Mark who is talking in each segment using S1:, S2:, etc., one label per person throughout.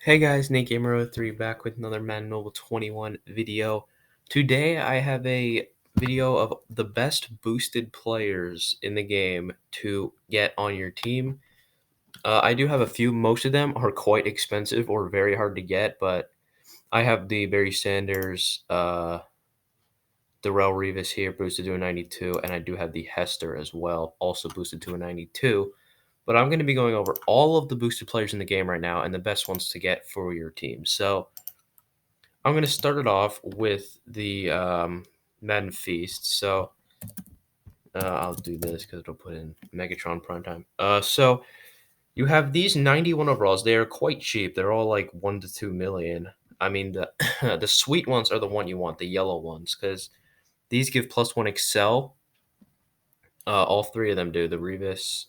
S1: Hey guys, Nate Gamer03 back with another Madden Mobile 21 video. Today I have a video of the best boosted players in the game to get on your team. I do have a few. Most of them are quite expensive or very hard to get, but I have the Barry Sanders, Darrell Revis here boosted to a 92, and I do have the Hester as well, also boosted to a 92. But I'm going to be going over all of the boosted players in the game right now and the best ones to get for your team. So I'm going to start it off with the Madden Feast. So I'll do this because it'll put in Megatron Primetime. So you have these 91 overalls. They are quite cheap. They're all like 1 to 2 million. I mean, the the sweet ones are the one you want, the yellow ones, because these give +1 Excel. All three of them do. The Revis,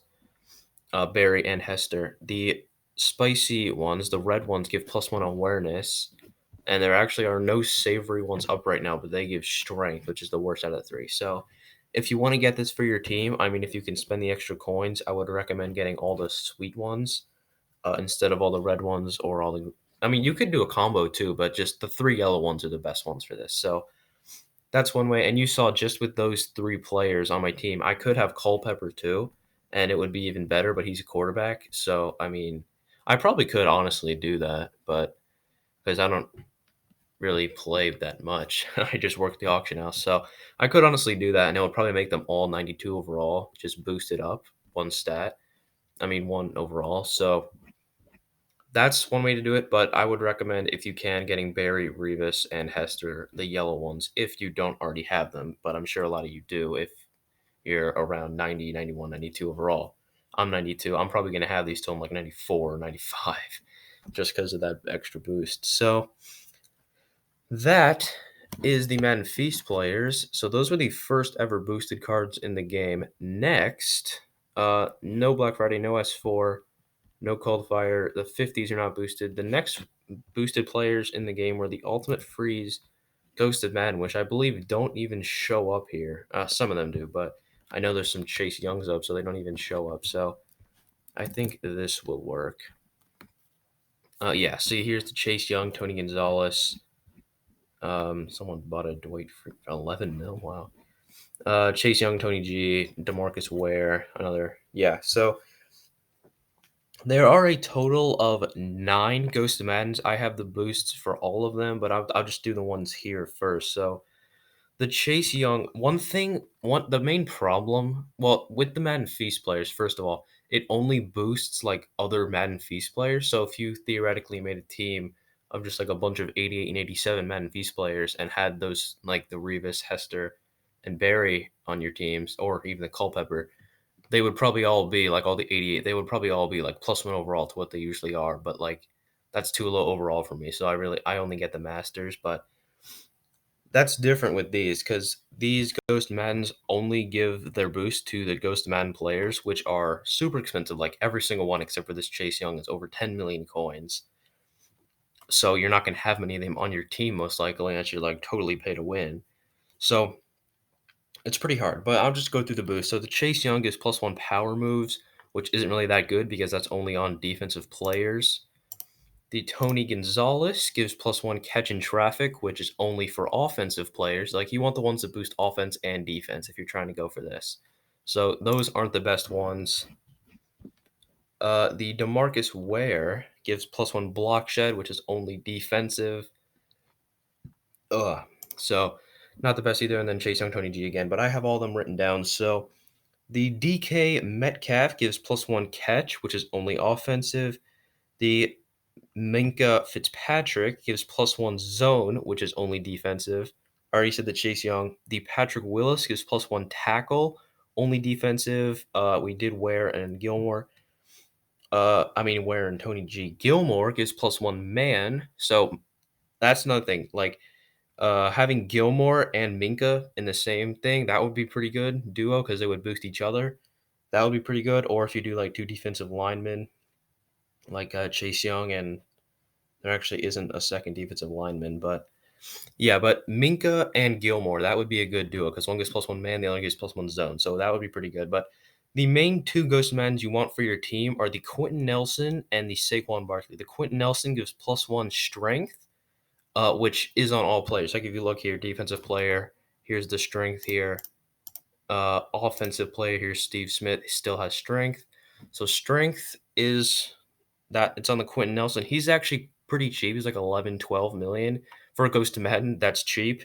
S1: Barry, and Hester. The spicy ones, the red ones, give +1 Awareness. And there actually are no savory ones up right now, but they give strength, which is the worst out of the three. So if you want to get this for your team, I mean, if you can spend the extra coins, I would recommend getting all the sweet ones instead of all the red ones or all the. I mean, you could do a combo too, but just the three yellow ones are the best ones for this. So that's one way. And you saw just with those three players on my team, I could have Culpepper too, and it would be even better, but he's a quarterback. So, I mean, I probably could honestly do that, but because I don't really play that much. I just work the auction house. So I could honestly do that, and it would probably make them all 92 overall, just boost it up one stat. I mean, one overall. So that's one way to do it, but I would recommend, if you can, getting Barry, Revis, and Hester, the yellow ones, if you don't already have them. But I'm sure a lot of you do if you're around 90, 91, 92 overall. I'm 92. I'm probably going to have these till I'm like 94 or 95 just because of that extra boost. So that is the Madden Feast players. So those were the first ever boosted cards in the game. Next, no Black Friday, no S4, no Cold Fire. The 50s are not boosted. The next boosted players in the game were the Ultimate Freeze, Ghost of Madden, which I believe don't even show up here. Some of them do, but I know there's some Chase Youngs up, so they don't even show up. So I think this will work. Yeah, see, here's the Chase Young, Tony Gonzalez. Someone bought a Dwight for 11 mil. Wow. Chase Young, Tony G, Demarcus Ware, another. Yeah. So there are a total of 9 Ghost of Maddens. I have the boosts for all of them, but I'll just do the ones here first. So the Chase Young, the main problem, well, with the Madden Feast players, first of all, it only boosts like other Madden Feast players. So if you theoretically made a team of just like a bunch of 88 and 87 Madden Feast players and had those like the Revis, Hester, and Barry on your teams, or even the Culpepper, they would probably all be like all the 88. They would probably all be like +1 overall to what they usually are. But like that's too low overall for me. So I only get the Masters, but that's different with these because these Ghost Maddens only give their boost to the Ghost Madden players, which are super expensive. Like every single one except for this Chase Young is over 10 million coins. So you're not going to have many of them on your team most likely unless you're like totally pay to win. So it's pretty hard, but I'll just go through the boost. So the Chase Young is +1 power moves, which isn't really that good because that's only on defensive players. The Tony Gonzalez gives +1 catch in traffic, which is only for offensive players. Like you want the ones that boost offense and defense if you're trying to go for this. So those aren't the best ones. The Demarcus Ware gives +1 block shed, which is only defensive. Ugh. So not the best either. And then Chase Young, Tony G again, but I have all of them written down. So the DK Metcalf gives +1 catch, which is only offensive. The Minka Fitzpatrick gives +1 zone, which is only defensive. I already said the Chase Young. The Patrick Willis gives +1 tackle, only defensive. We did Ware and Gilmore. Ware and Tony G. Gilmore gives +1 man. So that's another thing. Like having Gilmore and Minka in the same thing, that would be pretty good duo because they would boost each other. That would be pretty good. Or if you do like two defensive linemen, like Chase Young, and there actually isn't a second defensive lineman, but yeah, but Minka and Gilmore, that would be a good duo because one gets +1 man, the other gets +1 zone. So that would be pretty good. But The main two ghost Maddens you want for your team are the Quentin Nelson and the Saquon Barkley. The Quentin Nelson gives +1 strength, which is on all players. Like if you look here, defensive player, here's the strength here. Offensive player, here's Steve Smith, he still has strength. So strength is that it's on the Quentin Nelson. He's actually pretty cheap. He's like 11, 12 million for a Ghost to Madden. That's cheap.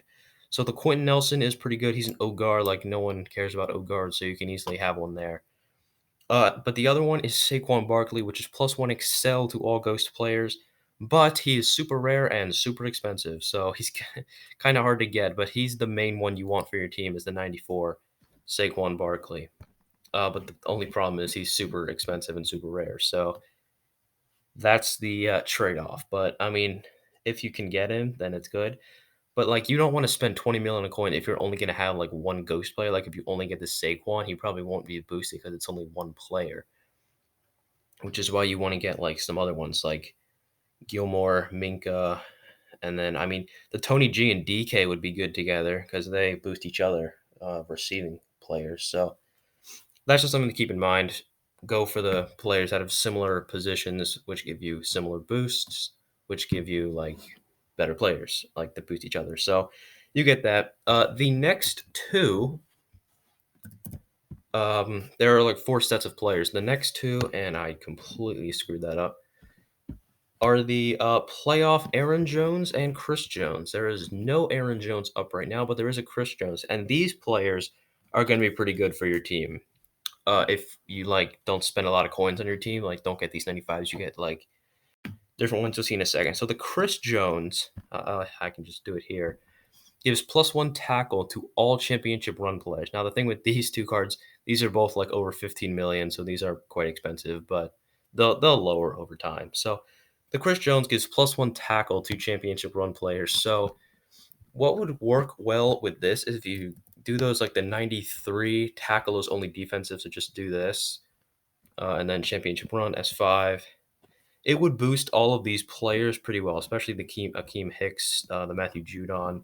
S1: So the Quentin Nelson is pretty good. He's an Ogar. Like no one cares about Ogar, so you can easily have one there. But the other one is Saquon Barkley, which is +1 excel to all Ghost players. But he is super rare and super expensive, so he's kind of hard to get. But he's the main one you want for your team is the 94 Saquon Barkley. But the only problem is he's super expensive and super rare. So that's the trade-off. But I mean, if you can get him, then it's good. But like, you don't want to spend 20 million on a coin if you're only going to have like one ghost player. Like, if you only get the Saquon, he probably won't be boosted because it's only one player. Which is why you want to get like some other ones like Gilmore, Minka, and then I mean the Tony G and DK would be good together because they boost each other, receiving players. So that's just something to keep in mind. Go for the players that have similar positions, which give you similar boosts, which give you like better players, like that boost each other. So you get that. The next two, there are like four sets of players. The next two, and I completely screwed that up, are the playoff Aaron Jones and Chris Jones. There is no Aaron Jones up right now, but there is a Chris Jones, and these players are going to be pretty good for your team. If you like don't spend a lot of coins on your team, like don't get these 95s, you get like different ones you'll see in a second. So the Chris Jones, I can just do it here, gives +1 tackle to all championship run players. Now the thing with these two cards, these are both like over 15 million, so these are quite expensive, but they'll lower over time. So the Chris Jones gives +1 tackle to championship run players. So what would work well with this is if you do those like the 93 tackle is only defensive, so just do this, and then championship run S5. It would boost all of these players pretty well, especially the Akeem Hicks, the Matthew Judon,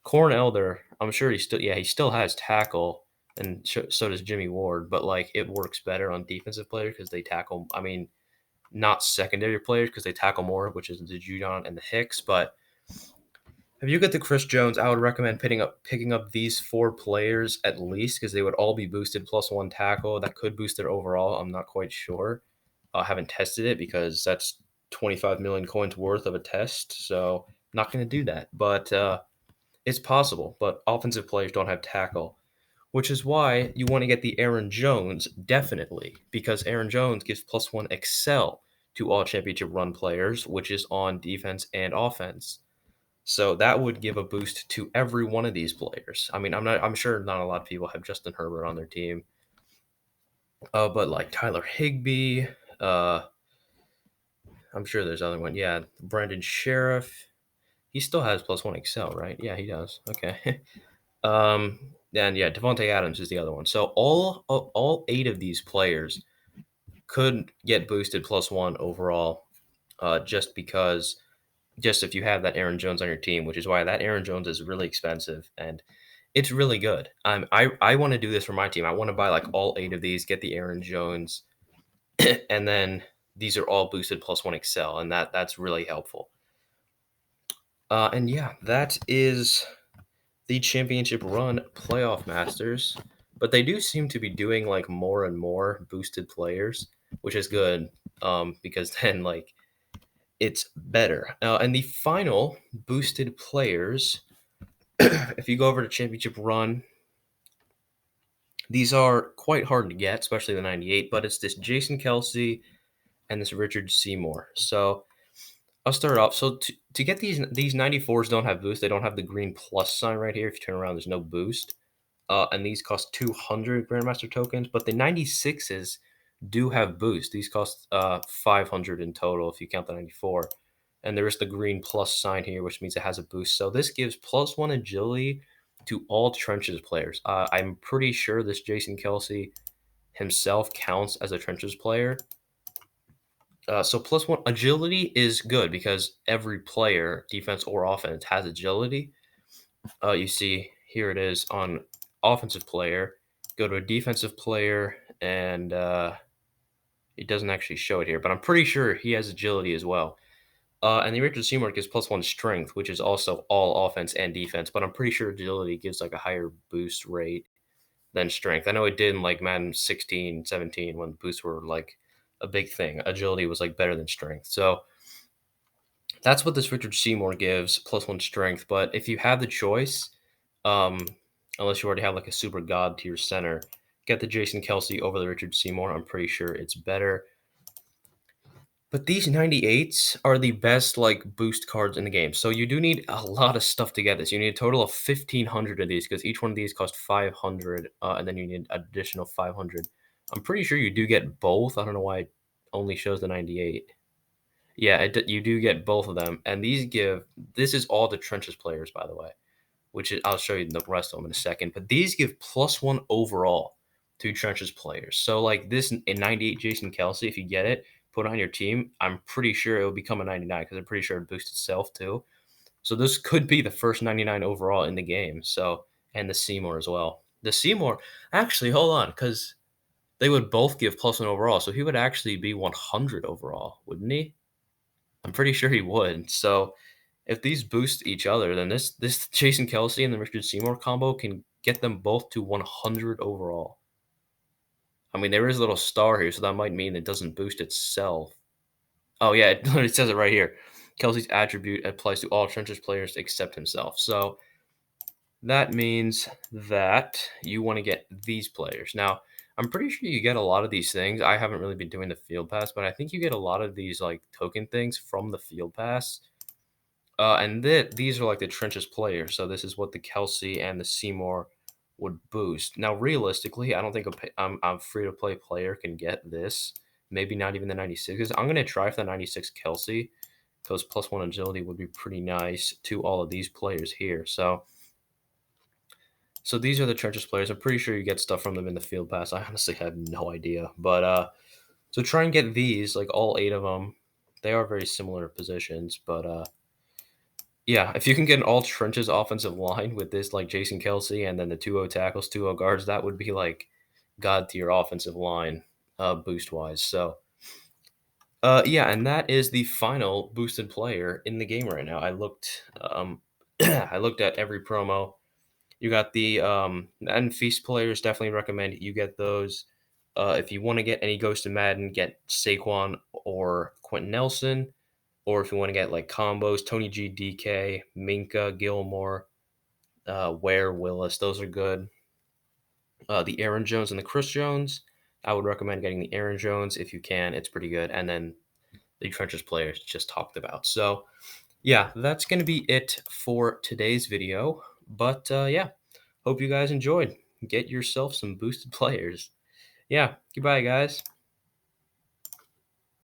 S1: Corn Elder. I'm sure he still has tackle, and so does Jimmy Ward. But like it works better on defensive players because they tackle. I mean, not secondary players because they tackle more, which is the Judon and the Hicks. But if you get the Chris Jones, I would recommend picking up these four players at least because they would all be boosted +1 tackle. That could boost their overall. I'm not quite sure. I haven't tested it because that's 25 million coins worth of a test. So I'm not going to do that. But it's possible. But offensive players don't have tackle, which is why you want to get the Aaron Jones definitely because Aaron Jones gives +1 excel to all championship run players, which is on defense and offense. So that would give a boost to every one of these players. I mean, I'm sure not a lot of people have Justin Herbert on their team. But like Tyler Higbee, uh, I'm sure there's other one. Yeah, Brandon Sheriff. He still has +1 excel, right? Yeah, he does. Okay. And yeah, Devontae Adams is the other one. So all eight of these players could get boosted +1 overall, just if you have that Aaron Jones on your team, which is why that Aaron Jones is really expensive and it's really good. I want to do this for my team. I want to buy like all eight of these, get the Aaron Jones, and then these are all boosted +1 excel, and that's really helpful. And yeah, that is the championship run playoff masters. But they do seem to be doing like more and more boosted players, which is good, because then like it's better. And the final boosted players, if you go over to championship run, these are quite hard to get, especially the 98. But it's this Jason Kelsey and this Richard Seymour. So I'll start off. So to get these 94s don't have boost. They don't have the green plus sign right here. If you turn around, there's no boost. And these cost 200 Grandmaster tokens. But the 96s do have boost. These cost 500 in total if you count the 94. And there is the green plus sign here, which means it has a boost. So this gives +1 agility to all trenches players. I'm pretty sure this Jason Kelsey himself counts as a trenches player. So +1 agility is good because every player, defense or offense, has agility. You see here it is on offensive player. Go to a defensive player, and it doesn't actually show it here, but I'm pretty sure he has agility as well. And the Richard Seymour gives +1 strength, which is also all offense and defense, but I'm pretty sure agility gives like a higher boost rate than strength. I know it did in like Madden 16, 17 when boosts were like a big thing. Agility was like better than strength. So that's what this Richard Seymour gives, +1 strength. But if you have the choice, um, unless you already have like a super god to your center, get the Jason Kelsey over the Richard Seymour. I'm pretty sure it's better. But these 98s are the best like boost cards in the game. So you do need a lot of stuff to get this. You need a total of 1,500 of these because each one of these cost 500, and then you need additional 500. I'm pretty sure you do get both. I don't know why it only shows the 98. Yeah, you do get both of them, and these give. This is all the trenches players, by the way, which is, I'll show you the rest of them in a second. But these give +1 overall to trenches players. So like this in 98 Jason Kelsey, if you get it, put it on your team, I'm pretty sure it will become a 99 because I'm pretty sure it boosts itself too. So this could be the first 99 overall in the game. So and the Seymour as well. The Seymour, actually, hold on, because they would both give +1 overall. So he would actually be 100 overall, wouldn't he? I'm pretty sure he would. So if these boost each other, then this Jason Kelsey and the Richard Seymour combo can get them both to 100 overall. I mean, there is a little star here, so that might mean it doesn't boost itself. Oh yeah, it literally says it right here. Kelsey's attribute applies to all trenches players except himself. So that means that you want to get these players. Now, I'm pretty sure you get a lot of these things. I haven't really been doing the field pass, but I think you get a lot of these like token things from the field pass. And these are like the trenches players. So this is what the Kelsey and the Seymour would boost. Now, realistically, I don't think I'm free to play player can get this. Maybe not even the 96s. I'm gonna try for the 96 Kelsey because +1 agility would be pretty nice to all of these players here. So these are the trenches players. I'm pretty sure you get stuff from them in the field pass. I honestly have no idea, but so try and get these like all 8 of them. They are very similar positions, but yeah, if you can get an all trenches offensive line with this, like Jason Kelsey, and then the 2-0 tackles, 2-0 guards, that would be like god tier offensive line, boost wise. So, yeah, and that is the final boosted player in the game right now. I looked, I looked at every promo. You got the Madden Feast players. Definitely recommend you get those. If you want to get any Ghost of Madden, get Saquon or Quentin Nelson. Or if you want to get like combos, Tony G, DK, Minka, Gilmore, Ware, Willis, those are good. The Aaron Jones and the Chris Jones, I would recommend getting the Aaron Jones if you can. It's pretty good. And then the trenches players just talked about. So yeah, that's going to be it for today's video. But yeah, hope you guys enjoyed. Get yourself some boosted players. Yeah, goodbye, guys.